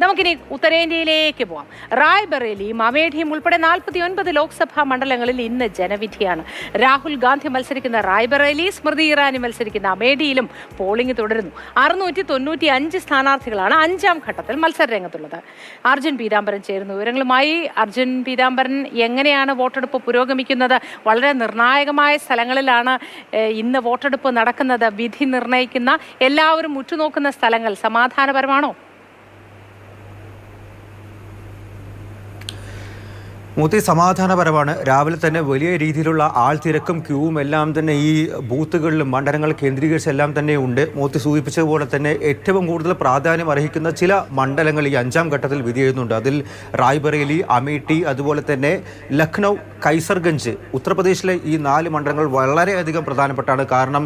നമുക്കിനി ഉത്തരേന്ത്യയിലേക്ക് പോവാം. റായ്ബറേലിയും അമേഠിയും ഉൾപ്പെടെ 49 ലോക്സഭാ മണ്ഡലങ്ങളിൽ ഇന്ന് ജനവിധിയാണ്. രാഹുൽ ഗാന്ധി മത്സരിക്കുന്ന റായ്ബറേലി, സ്മൃതി ഇറാനി മത്സരിക്കുന്ന അമേഠിയിലും പോളിംഗ് തുടരുന്നു. 695 സ്ഥാനാർത്ഥികളാണ് 5ാം ഘട്ടത്തിൽ മത്സരരംഗത്തുള്ളത്. അർജുൻ പീതാംബരൻ ചേരുന്നു വിവരങ്ങളുമായി. അർജുൻ പീതാംബരൻ, എങ്ങനെയാണ് വോട്ടെടുപ്പ് പുരോഗമിക്കുന്നത്? വളരെ നിർണായകമായ സ്ഥലങ്ങളിലാണ് ഇന്ന് വോട്ടെടുപ്പ് നടക്കുന്നത്. വിധി നിർണ്ണയിക്കുന്ന, എല്ലാവരും ഉറ്റുനോക്കുന്ന സ്ഥലങ്ങൾ സമാധാനപരമാണോ? മൂത്തി സമാധാനപരമാണ്. രാവിലെ തന്നെ വലിയ രീതിയിലുള്ള ആൾത്തിരക്കും ക്യൂവും എല്ലാം തന്നെ ഈ ബൂത്തുകളിലും മണ്ഡലങ്ങൾ കേന്ദ്രീകരിച്ചെല്ലാം തന്നെ ഉണ്ട്. മൂത്തി സൂചിപ്പിച്ചതുപോലെ തന്നെ ഏറ്റവും കൂടുതൽ പ്രാധാന്യം അർഹിക്കുന്ന ചില മണ്ഡലങ്ങൾ ഈ 5ാം ഘട്ടത്തിൽ വിധി ചെയ്യുന്നുണ്ട്. അതിൽ റായ്ബറേലി, അമേഠി, അതുപോലെ തന്നെ ലക്നൗ, കൈസർഗഞ്ച്, ഉത്തർപ്രദേശിലെ ഈ 4 മണ്ഡലങ്ങൾ വളരെയധികം പ്രധാനപ്പെട്ടാണ്. കാരണം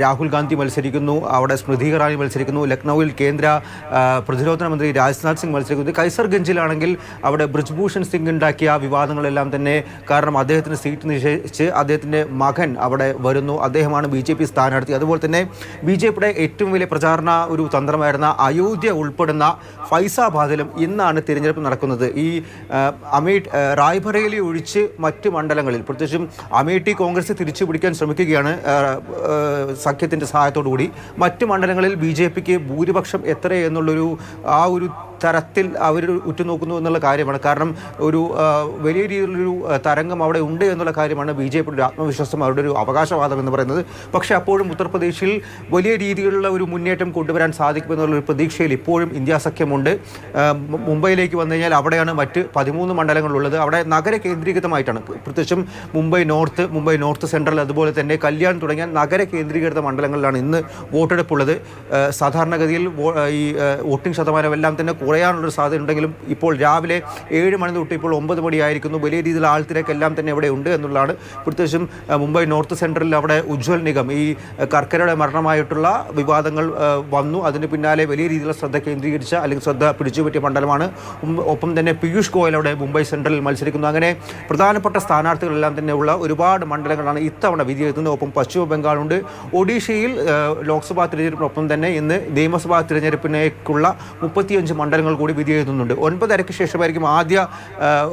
രാഹുൽ ഗാന്ധി മത്സരിക്കുന്നു, അവിടെ സ്മൃതി ഇറാനി മത്സരിക്കുന്നു. ലക്നൌവിൽ കേന്ദ്ര പ്രതിരോധ മന്ത്രി രാജ്നാഥ് സിംഗ് മത്സരിക്കുന്നു. കൈസർഗഞ്ചിലാണെങ്കിൽ അവിടെ ബ്രിജ്ഭൂഷൺ സിംഗ് ഉണ്ടാക്കിയ വിവാദങ്ങളെല്ലാം തന്നെ, കാരണം അദ്ദേഹത്തിന് സീറ്റ് നിഷേധിച്ച് അദ്ദേഹത്തിൻ്റെ മകൻ അവിടെ വരുന്നു. അദ്ദേഹമാണ് BJP സ്ഥാനാർത്ഥി. അതുപോലെ തന്നെ BJPയുടെ ഏറ്റവും വലിയ പ്രചാരണ ഒരു തന്ത്രമായിരുന്ന അയോധ്യ ഉൾപ്പെടുന്ന ഫൈസാബാദിലും ഇന്നാണ് തിരഞ്ഞെടുപ്പ് നടക്കുന്നത്. ഈ റായ്ബറേലി ഒഴിച്ച് മറ്റ് മണ്ഡലങ്ങളിൽ, പ്രത്യേകിച്ചും അമേഠി കോൺഗ്രസ് തിരിച്ചു പിടിക്കാൻ ശ്രമിക്കുകയാണ് സഖ്യത്തിൻ്റെ സഹായത്തോടു കൂടി. മറ്റ് മണ്ഡലങ്ങളിൽ BJPക്ക് ഭൂരിപക്ഷം എത്ര എന്നുള്ളൊരു ആ ഒരു തരത്തിൽ അവർ ഉറ്റുനോക്കുന്നു എന്നുള്ള കാര്യമാണ്. കാരണം ഒരു വലിയ രീതിയിലുള്ളൊരു തരംഗം അവിടെ ഉണ്ട് എന്നുള്ള കാര്യമാണ് BJPയുടെ ഒരു ആത്മവിശ്വാസം, അവരുടെ ഒരു അവകാശവാദം എന്ന് പറയുന്നത്. പക്ഷേ അപ്പോഴും ഉത്തർപ്രദേശിൽ വലിയ രീതിയിലുള്ള ഒരു മുന്നേറ്റം കൊണ്ടുവരാൻ സാധിക്കുമെന്നുള്ളൊരു പ്രതീക്ഷയിൽ ഇപ്പോഴും ഇന്ത്യ സഖ്യമുണ്ട്. മുംബൈയിലേക്ക് വന്നു കഴിഞ്ഞാൽ അവിടെയാണ് മറ്റ് 13 മണ്ഡലങ്ങളുള്ളത്. അവിടെ നഗര കേന്ദ്രീകൃതമായിട്ടാണ്, പ്രത്യേകിച്ചും മുംബൈ നോർത്ത് സെൻട്രൽ, അതുപോലെ തന്നെ കല്യാൺ തുടങ്ങിയ നഗര കേന്ദ്രീകൃത മണ്ഡലങ്ങളിലാണ് ഇന്ന് വോട്ടെടുപ്പുള്ളത്. സാധാരണഗതിയിൽ ഈ വോട്ടിംഗ് ശതമാനം എല്ലാം തന്നെ കുറയാനുള്ളൊരു സാധ്യത ഉണ്ടെങ്കിലും ഇപ്പോൾ രാവിലെ 7 മണി തൊട്ട് ഇപ്പോൾ 9 മണിയായിരിക്കുന്നു. വലിയ രീതിയിൽ ആൾത്തിരക്കെല്ലാം തന്നെ ഇവിടെ ഉണ്ട് എന്നുള്ളതാണ്. പ്രത്യേകിച്ചും മുംബൈ നോർത്ത് സെൻട്രലിൽ അവിടെ ഉജ്ജ്വൽ നിഗം, ഈ കർക്കരയുടെ മരണമായിട്ടുള്ള വിവാദങ്ങൾ വന്നു. അതിന് പിന്നാലെ വലിയ രീതിയിലുള്ള ശ്രദ്ധ കേന്ദ്രീകരിച്ച അല്ലെങ്കിൽ ശ്രദ്ധ പിടിച്ചുപറ്റിയ മണ്ഡലമാണ്. ഒപ്പം തന്നെ പീയൂഷ് ഗോയൽ അവിടെ മുംബൈ സെൻട്രലിൽ മത്സരിക്കുന്നു. അങ്ങനെ പ്രധാനപ്പെട്ട സ്ഥാനാർത്ഥികളെല്ലാം തന്നെ ഉള്ള ഒരുപാട് മണ്ഡലങ്ങളാണ് ഇത്തവണ വിധി എഴുതുന്നത്. ഒപ്പം പശ്ചിമ ബംഗാളുണ്ട്. ഒഡീഷയിൽ ലോക്സഭാ തിരഞ്ഞെടുപ്പിനൊപ്പം തന്നെ ഇന്ന് നിയമസഭാ തിരഞ്ഞെടുപ്പിനേക്കുള്ള 35 മണ്ഡലങ്ങൾ കൂടി വിധി എഴുതുന്നുണ്ട്. 9:30 ശേഷമായിരിക്കും ആദ്യ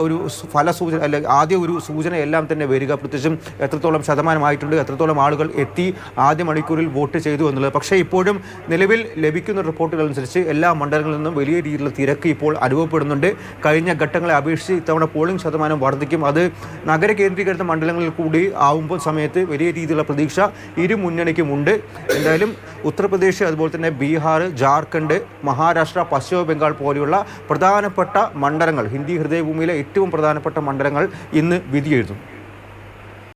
ഒരു ഫലസൂചന, അല്ലെങ്കിൽ ആദ്യ ഒരു സൂചന എല്ലാം തന്നെ വരിക. പ്രത്യേകിച്ചും എത്രത്തോളം ശതമാനമായിട്ടുണ്ട്, എത്രത്തോളം ആളുകൾ എത്തി ആദ്യ മണിക്കൂറിൽ വോട്ട് ചെയ്തു എന്നുള്ളത്. പക്ഷേ ഇപ്പോഴും നിലവിൽ ലഭിക്കുന്ന റിപ്പോർട്ടുകൾ അനുസരിച്ച് എല്ലാ മണ്ഡലങ്ങളിൽ നിന്നും വലിയ രീതിയിലുള്ള തിരക്ക് ഇപ്പോൾ അനുഭവപ്പെടുന്നുണ്ട്. കഴിഞ്ഞ ഘട്ടങ്ങളെ അപേക്ഷിച്ച് ഇത്തവണ പോളിംഗ് ശതമാനം വർദ്ധിക്കും. അത് നഗര കേന്ദ്രീകൃത മണ്ഡലങ്ങളിൽ കൂടി ആവുമ്പോൾ സമയത്ത് വലിയ രീതിയിലുള്ള പ്രതീക്ഷ ഇരു മുന്നണിക്കുമുണ്ട്. എന്തായാലും ഉത്തർപ്രദേശ്, അതുപോലെ തന്നെ ബീഹാർ, ജാർഖണ്ഡ്, മഹാരാഷ്ട്ര, പശ്ചിമ ബംഗാൾ പോലെയുള്ള പ്രധാനപ്പെട്ട മണ്ഡലങ്ങൾ, ഹിന്ദി ഹൃദയഭൂമിയിലെ ഏറ്റവും പ്രധാനപ്പെട്ട മണ്ഡലങ്ങൾ ഇന്ന് വിധി എഴുതും.